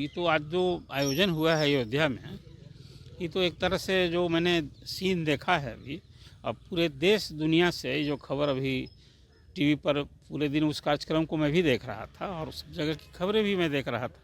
ये तो आज जो आयोजन हुआ है अयोध्या में, ये तो एक तरह से जो मैंने सीन देखा है अभी, अब पूरे देश दुनिया से जो खबर अभी टीवी पर पूरे दिन उस कार्यक्रम को मैं भी देख रहा था और सब जगह की खबरें भी मैं देख रहा था,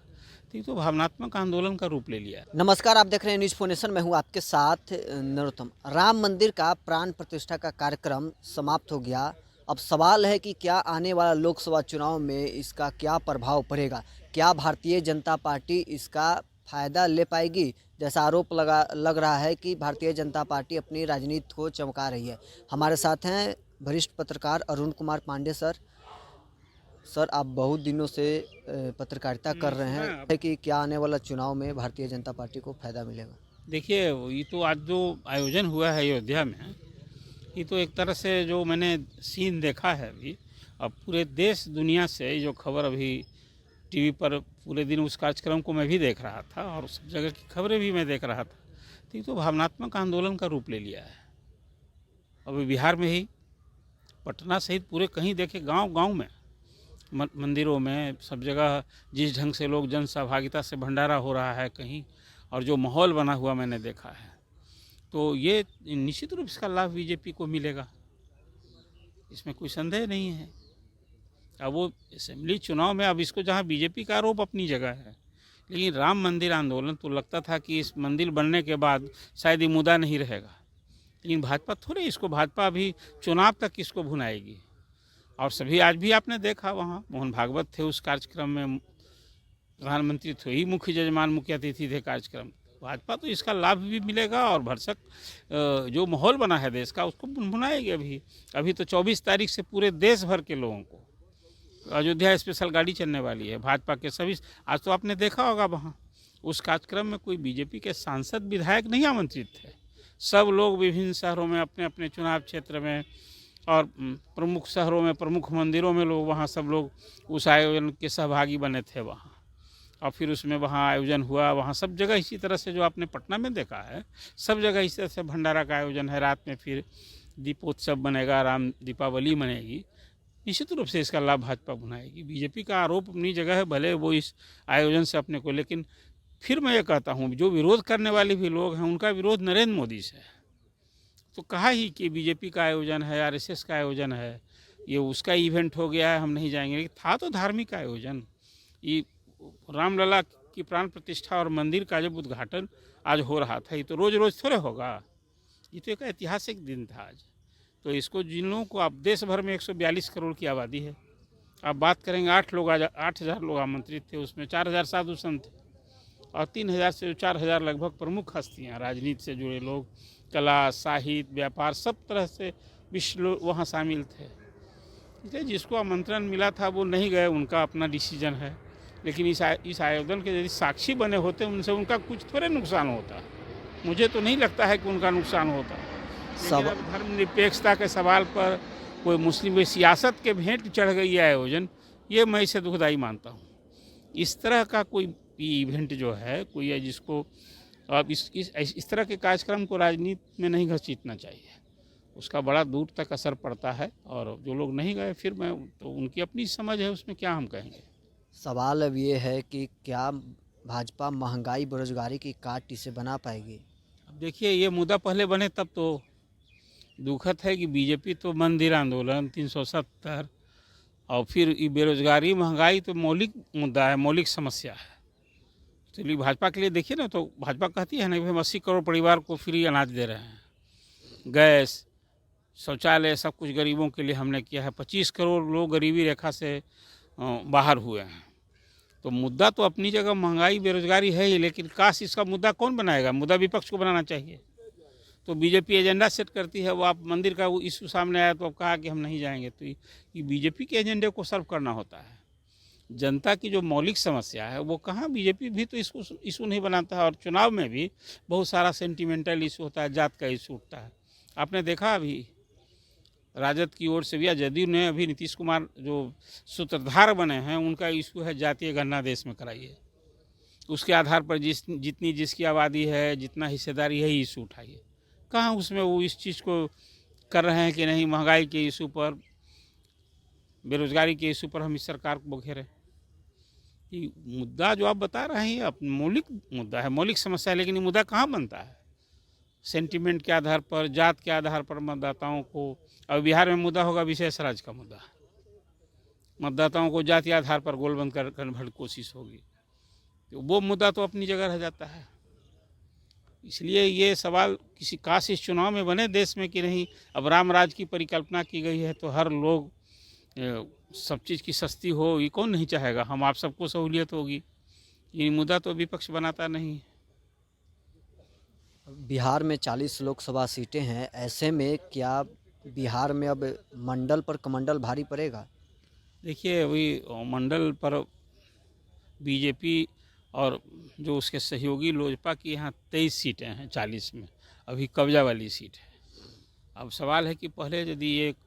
तो ये तो भावनात्मक आंदोलन का रूप ले लिया है। नमस्कार, आप देख रहे हैं न्यूज़ फोनेशन। मैं हूं आपके साथ नरोत्तम। राम मंदिर का प्राण प्रतिष्ठा का कार्यक्रम समाप्त हो गया। अब सवाल है कि क्या आने वाला लोकसभा चुनाव में इसका क्या प्रभाव पड़ेगा। क्या भारतीय जनता पार्टी इसका फ़ायदा ले पाएगी। जैसा आरोप लग रहा है कि भारतीय जनता पार्टी अपनी राजनीति को चमका रही है। हमारे साथ हैं वरिष्ठ पत्रकार अरुण कुमार पांडे सर। सर, आप बहुत दिनों से पत्रकारिता कर रहे हैं कि क्या आने वाला चुनाव में भारतीय जनता पार्टी को फायदा मिलेगा। देखिए, ये तो आज जो आयोजन हुआ है अयोध्या में, ये तो एक तरह से जो मैंने सीन देखा है अभी, अब पूरे देश दुनिया से जो खबर अभी टीवी पर पूरे दिन उस कार्यक्रम को मैं भी देख रहा था और सब जगह की खबरें भी मैं देख रहा था, तो ये तो भावनात्मक आंदोलन का रूप ले लिया है। अभी बिहार में ही पटना सहित पूरे कहीं देखे गांव-गांव में मंदिरों में सब जगह जिस ढंग से लोग जन सहभागिता से भंडारा हो रहा है कहीं, और जो माहौल बना हुआ मैंने देखा है, तो ये निश्चित रूप से इसका लाभ बीजेपी को मिलेगा, इसमें कोई संदेह नहीं है। अब वो असेंबली चुनाव में, अब इसको जहाँ बीजेपी का आरोप अपनी जगह है, लेकिन राम मंदिर आंदोलन तो लगता था कि इस मंदिर बनने के बाद शायद ये मुद्दा नहीं रहेगा, लेकिन भाजपा थोड़े इसको, भाजपा अभी चुनाव तक इसको भुनाएगी। और सभी आज भी आपने देखा, वहाँ मोहन भागवत थे उस कार्यक्रम में, प्रधानमंत्री थे ही मुख्य जजमान, मुख्य अतिथि थे कार्यक्रम। भाजपा तो इसका लाभ भी मिलेगा और भरसक जो माहौल बना है देश का उसको भुनाएगी। अभी तो 24 तारीख से पूरे देश भर के लोगों को अयोध्या स्पेशल गाड़ी चलने वाली है भाजपा के सभी। आज तो आपने देखा होगा वहाँ उस कार्यक्रम में कोई बीजेपी के सांसद विधायक नहीं आमंत्रित थे, सब लोग विभिन्न शहरों में अपने अपने चुनाव क्षेत्र में और प्रमुख शहरों में प्रमुख मंदिरों में लोग, वहाँ सब लोग उस आयोजन के सहभागी बने थे वहाँ। और फिर उसमें वहाँ आयोजन हुआ, वहाँ सब जगह इसी तरह से जो आपने पटना में देखा है, सब जगह इसी तरह से भंडारा का आयोजन है। रात में फिर दीपोत्सव बनेगा, राम दीपावली मनेगी। निश्चित रूप से इसका लाभ भाजपा भुनाएगी। बीजेपी का आरोप अपनी जगह है, भले वो इस आयोजन से अपने को, लेकिन फिर मैं ये कहता हूँ जो विरोध करने वाले भी लोग हैं उनका विरोध नरेंद्र मोदी से है। तो कहा ही कि बीजेपी का आयोजन है, आरएसएस का आयोजन है, ये उसका इवेंट हो गया है, हम नहीं जाएंगे। लेकिन था तो धार्मिक आयोजन, ये रामलला की प्राण प्रतिष्ठा और मंदिर का जब उद्घाटन आज हो रहा था, ये तो रोज़ रोज़ थोड़े होगा, ये तो एक ऐतिहासिक दिन था आज। तो इसको जिन लोगों को, आप देश भर में 142 करोड़ की आबादी है, आप बात करेंगे 8,000 लोग आमंत्रित थे, उसमें 4,000 साधु संत थे और 3,000 से 4,000 लगभग प्रमुख हस्तियाँ, राजनीति से जुड़े लोग, कला, साहित्य, व्यापार, सब तरह से विश्व लोग वहाँ शामिल थे। इसलिए जिसको आमंत्रण मिला था वो नहीं गए, उनका अपना डिसीजन है। लेकिन इस आयोजन के यदि साक्षी बने होते उनसे उनका कुछ थोड़े नुकसान होता, मुझे तो नहीं लगता है कि उनका नुकसान होता। लेकिन अब धर्मनिरपेक्षता के सवाल पर कोई मुस्लिम सियासत के भेंट चढ़ गई है आयोजन, ये मैं इसे दुखदाई मानता हूँ। इस तरह का कोई इवेंट जो है कोई है जिसको अब इस तरह के कार्यक्रम को राजनीति में नहीं घसीटना चाहिए, उसका बड़ा दूर तक असर पड़ता है। और जो लोग नहीं गए, फिर मैं तो उनकी अपनी समझ है, उसमें क्या हम कहेंगे। सवाल अब ये है कि क्या भाजपा महंगाई बेरोजगारी की काट इसे बना पाएगी। अब देखिए, ये मुद्दा पहले बने तब तो दुखद है कि बीजेपी तो मंदिर आंदोलन 370 और फिर ये बेरोजगारी महंगाई तो मौलिक मुद्दा है, मौलिक समस्या है। चलिए भाजपा के लिए देखिए ना, तो भाजपा कहती है ना कि हम 80 करोड़ परिवार को फ्री अनाज दे रहे हैं, गैस, शौचालय, सब कुछ गरीबों के लिए हमने किया है। 25 करोड़ लोग गरीबी रेखा से बाहर हुए हैं। तो मुद्दा तो अपनी जगह महंगाई बेरोजगारी है ही, लेकिन काश इसका मुद्दा कौन बनाएगा, मुद्दा विपक्ष को बनाना चाहिए। तो बीजेपी एजेंडा सेट करती है, वो आप मंदिर का वो इशू सामने आया तो अब कहा कि हम नहीं जाएंगे, तो ये बीजेपी के एजेंडे को सर्व करना होता है। जनता की जो मौलिक समस्या है वो कहाँ, बीजेपी भी तो इसको इशू नहीं बनाता है। और चुनाव में भी बहुत सारा सेंटिमेंटल इशू होता है, जात का इशू उठता है। आपने देखा अभी राजद की ओर से भी, या जदयू ने अभी नीतीश कुमार जो सूत्रधार बने हैं उनका इशू है जातीय गणना देश में कराइए, उसके आधार पर जितनी जिसकी आबादी है, जितना हिस्सेदारी है, इशू उठाइए। कहाँ उसमें वो इस चीज़ को कर रहे हैं कि नहीं, महंगाई के इशू पर, बेरोजगारी के इशू पर हम इस सरकार को घेरें। कि मुद्दा जो आप बता रहे हैं ये मौलिक मुद्दा है, मौलिक समस्या है, लेकिन ये मुद्दा कहाँ बनता है? सेंटिमेंट के आधार पर, जात के आधार पर मतदाताओं को, अब बिहार में मुद्दा होगा विशेष राज्य का मुद्दा, मतदाताओं को जाति आधार पर गोलबंद करने की कोशिश होगी, तो वो मुद्दा तो अपनी जगह रह जाता है। इसलिए ये सवाल किसी काश इस चुनाव में बने देश में कि नहीं, अब राम राज की परिकल्पना की गई है तो हर लोग सब चीज़ की सस्ती हो, ये कौन नहीं चाहेगा, हम आप सबको सहूलियत होगी। ये मुद्दा तो विपक्ष बनाता नहीं। बिहार में 40 लोकसभा सीटें हैं, ऐसे में क्या बिहार में अब मंडल पर कमंडल भारी पड़ेगा? देखिए अभी मंडल पर बीजेपी और जो उसके सहयोगी लोजपा की यहाँ 23 सीटें हैं 40 में, अभी कब्जा वाली सीट है। अब सवाल है कि पहले यदि एक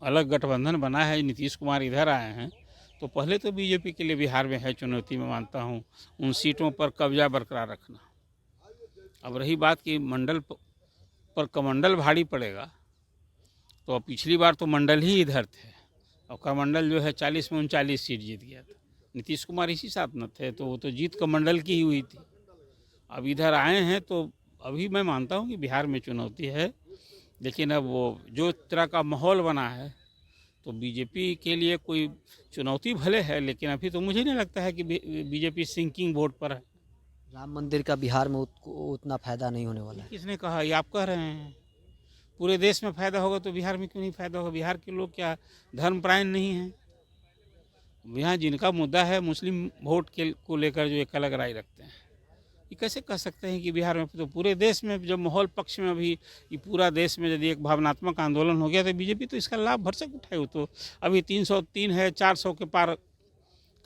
अलग गठबंधन बना है, नीतीश कुमार इधर आए हैं, तो पहले तो बीजेपी के लिए बिहार में है चुनौती, मैं मानता हूँ उन सीटों पर कब्जा बरकरार रखना। अब रही बात कि मंडल पर कमंडल भारी पड़ेगा, तो अब पिछली बार तो मंडल ही इधर थे और कमंडल जो है 40 में 39 सीट जीत गया था, नीतीश कुमार इसी साथ न थे, तो वो तो जीत कमंडल की ही हुई थी। अब इधर आए हैं तो अभी मैं मानता हूँ कि बिहार में चुनौती है, लेकिन अब वो जो तरह का माहौल बना है तो बीजेपी के लिए कोई चुनौती भले है, लेकिन अभी तो मुझे नहीं लगता है कि बीजेपी सिंकिंग बोर्ड पर है। राम मंदिर का बिहार में उतना फायदा नहीं होने वाला है। किसने कहा? ये आप कह रहे हैं। पूरे देश में फ़ायदा होगा तो बिहार में क्यों नहीं फ़ायदा होगा? बिहार के लोग क्या धर्मपरायण नहीं हैं? यहाँ जिनका मुद्दा है मुस्लिम वोट के को लेकर जो एक अलग राय रखते हैं, ये कैसे कह सकते हैं कि बिहार में? तो पूरे देश में जब माहौल पक्ष में, अभी ये पूरा देश में यदि एक भावनात्मक आंदोलन हो गया तो बीजेपी तो इसका लाभ भरसक उठाए हो। तो अभी 303 है, 400 के पार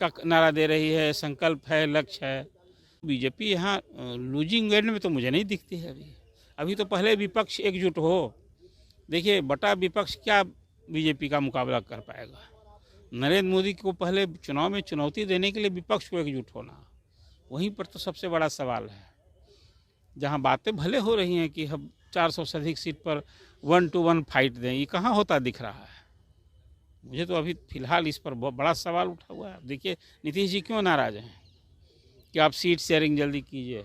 का नारा दे रही है, संकल्प है, लक्ष्य है। बीजेपी यहाँ लूजिंग एंड में तो मुझे नहीं दिखती है अभी तो पहले विपक्ष एकजुट हो। देखिए बटा विपक्ष क्या बीजेपी का मुकाबला कर पाएगा? नरेंद्र मोदी को पहले चुनाव में चुनौती देने के लिए विपक्ष को एकजुट होना, वहीं पर तो सबसे बड़ा सवाल है। जहां बातें भले हो रही हैं कि हम 400 से अधिक सीट पर 1 to 1 फाइट दें, ये कहाँ होता दिख रहा है? मुझे तो अभी फिलहाल इस पर बहुत बड़ा सवाल उठा हुआ है। देखिए नीतीश जी क्यों नाराज़ हैं कि आप सीट शेयरिंग जल्दी कीजिए,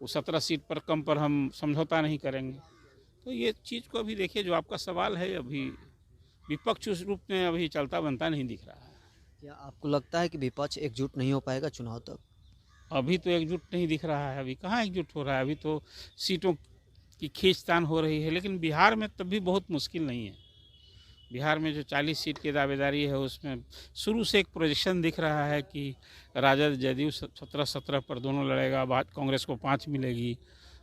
वो 17 सीट पर कम पर हम समझौता नहीं करेंगे। तो ये चीज़ को अभी देखिए, जो आपका सवाल है, अभी विपक्ष उस रूप में अभी चलता बनता नहीं दिख रहा है। क्या आपको लगता है कि विपक्ष एकजुट नहीं हो पाएगा चुनाव तक? अभी तो एकजुट नहीं दिख रहा है। अभी कहाँ एकजुट हो रहा है? अभी तो सीटों की खींचतान हो रही है, लेकिन बिहार में तब भी बहुत मुश्किल नहीं है। बिहार में जो 40 सीट की दावेदारी है उसमें शुरू से एक प्रोजेक्शन दिख रहा है कि राजद जदयू 17-17 पर दोनों लड़ेगा, बाद कांग्रेस को 5 मिलेगी,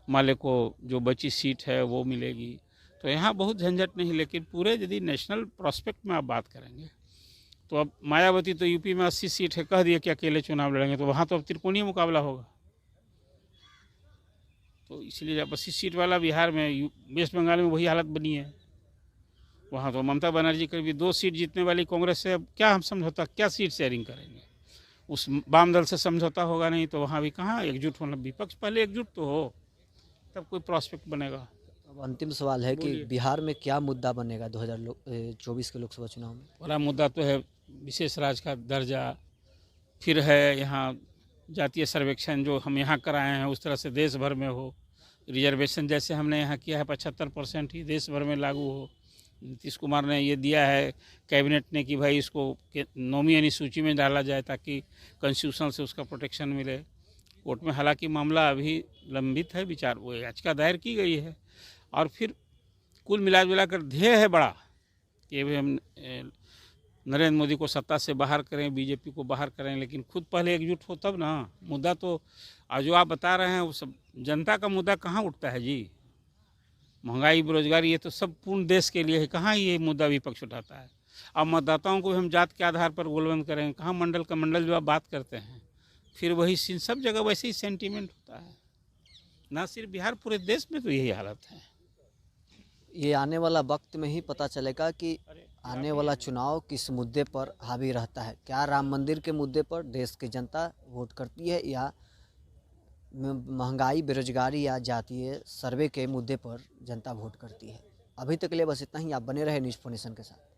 माले को जो बची सीट है वो मिलेगी। तो यहाँ बहुत झंझट नहीं, लेकिन पूरे यदि नेशनल प्रोस्पेक्ट में आप बात करेंगे तो अब मायावती तो यूपी में 80 सीट है, कह दिए कि अकेले चुनाव लड़ेंगे, तो वहाँ तो अब त्रिकोणीय मुकाबला होगा। तो इसलिए जब 80 सीट वाला बिहार में, वेस्ट बंगाल में वही हालत बनी है। वहाँ तो ममता बनर्जी करीब 2 सीट जीतने वाली कांग्रेस से अब क्या हम समझौता, क्या सीट शेयरिंग करेंगे? उस वाम दल से समझौता होगा नहीं तो वहाँ भी कहाँ एकजुट होना? विपक्ष पहले एकजुट तो हो, तब कोई प्रॉस्पेक्ट बनेगा। अब अंतिम सवाल है कि बिहार में क्या मुद्दा बनेगा 2024 के लोकसभा चुनाव में? बड़ा मुद्दा तो है विशेष राज्य का दर्जा, फिर है यहाँ जातीय सर्वेक्षण जो हम यहाँ कराए हैं उस तरह से देश भर में हो, रिजर्वेशन जैसे हमने यहाँ किया है 75% ही देश भर में लागू हो। नीतीश कुमार ने ये दिया है कैबिनेट ने कि भाई इसको नौवीं यानी सूची में डाला जाए ताकि कॉन्स्टिट्यूशन से उसका प्रोटेक्शन मिले। कोर्ट में हालांकि मामला अभी लंबित है, विचार वो याचिका दायर की गई है। और फिर कुल मिला कर ध्येय है बड़ा कि भाई हम नरेंद्र मोदी को सत्ता से बाहर करें, बीजेपी को बाहर करें, लेकिन खुद पहले एकजुट हो तब ना। मुद्दा तो आज जो आप बता रहे हैं वो सब जनता का मुद्दा कहाँ उठता है जी? महंगाई, बेरोजगारी, ये तो सब पूर्ण देश के लिए है, कहाँ ये मुद्दा विपक्ष उठाता है? अब मतदाताओं को भी हम जात के आधार पर गोलबंद करें, कहाँ मंडल का मंडल जो आप बात करते हैं, फिर वही सब जगह वैसे ही सेंटीमेंट होता है। ना सिर्फ बिहार, पूरे देश में तो यही हालत है। ये आने वाला वक्त में ही पता चलेगा कि आने वाला चुनाव किस मुद्दे पर हावी रहता है। क्या राम मंदिर के मुद्दे पर देश की जनता वोट करती है, या महंगाई, बेरोजगारी या जातीय सर्वे के मुद्दे पर जनता वोट करती है? अभी तक के लिए बस इतना ही। आप बने रहे न्यूज़ फोनेशन के साथ।